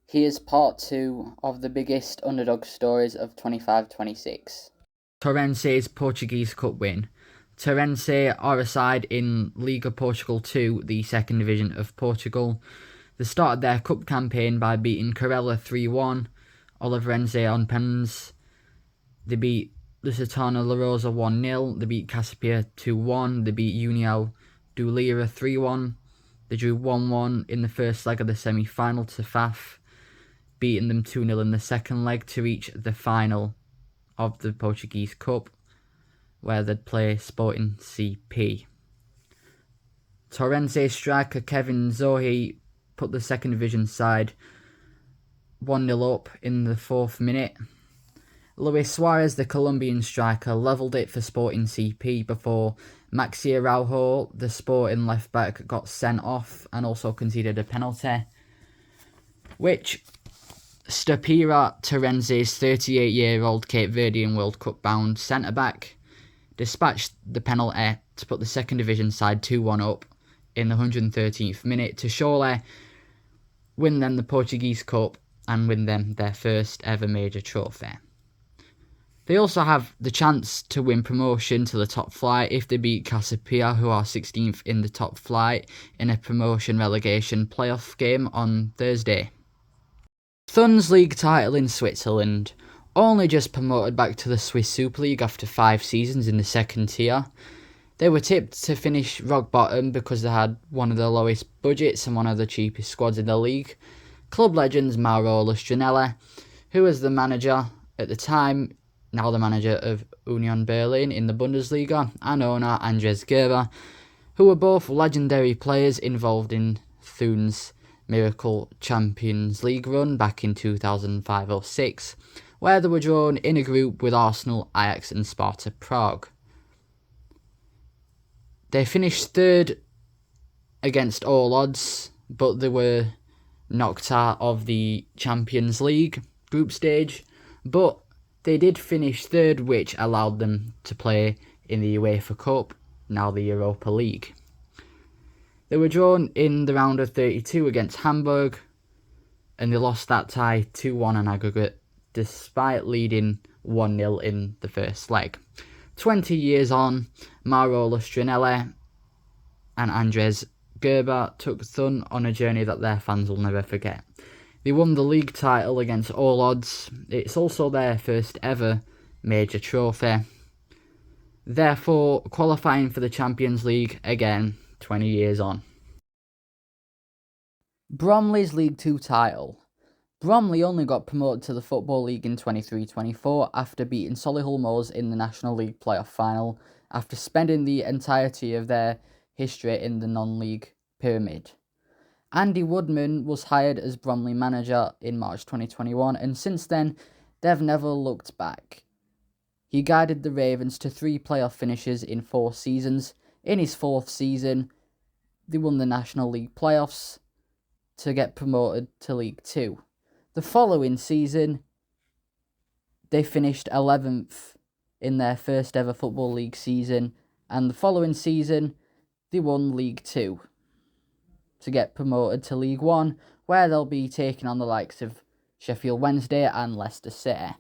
Here's part 2 of the biggest underdog stories of 25-26. Torrence's Portuguese Cup win. Torrence are a side in Liga Portugal 2, the second division of Portugal. They started their cup campaign by beating Corella 3-1, Oliveirense on pens. They beat Lusitano La Rosa 1-0. They beat Casapia 2-1. They beat União do Lira 3-1. They drew 1-1 in the first leg of the semi-final to FAF, beating them 2-0 in the second leg to reach the final of the Portuguese Cup, where they'd play Sporting CP. Torrence striker Kevin Zohi put the second division side 1-0 up in the 4th minute. Luis Suarez, the Colombian striker, levelled it for Sporting CP before Maxi Araujo, the Sporting left-back, got sent off and also conceded a penalty, which Stapira, Torrence's 38-year-old Cape Verdean World Cup-bound centre-back, dispatched the penalty to put the second division side 2-1 up in the 113th minute to surely win them the Portuguese Cup and win them their first ever major trophy. They also have the chance to win promotion to the top flight if they beat Casapia, who are 16th in the top flight, in a promotion relegation playoff game on Thursday. Thun's league title in Switzerland, only just promoted back to the Swiss Super League after 5 seasons in the second tier. They were tipped to finish rock bottom because they had one of the lowest budgets and one of the cheapest squads in the league. Club legends Mauro Lustrinelli, who was the manager at the time, now the manager of Union Berlin in the Bundesliga, and owner Andres Gerber, who were both legendary players involved in Thun's miracle Champions League run back in 2005-06, where they were drawn in a group with Arsenal, Ajax and Sparta Prague. They finished 3rd against all odds, but they were knocked out of the Champions League group stage, but they did finish 3rd, which allowed them to play in the UEFA Cup, now the Europa League. They were drawn in the round of 32 against Hamburg, and they lost that tie 2-1 on aggregate, despite leading 1-0 in the first leg. 20 years on, Mauro Lustrinelli and Andres Gerber took Thun on a journey that their fans will never forget. They won the league title against all odds. It's also their first ever major trophy, therefore qualifying for the Champions League again 20 years on. Bromley's League 2 title. Bromley only got promoted to the Football League in 23-24 after beating Solihull Moors in the National League playoff final after spending the entirety of their history in the non-league pyramid. Andy Woodman was hired as Bromley manager in March 2021, and since then, they've never looked back. He guided the Ravens to 3 playoff finishes in 4 seasons. In his 4th season, they won the National League playoffs to get promoted to League 2. The following season, they finished 11th in their first ever Football League season, and the following season, they won League 2 to get promoted to League 1, where they'll be taking on the likes of Sheffield Wednesday and Leicester City.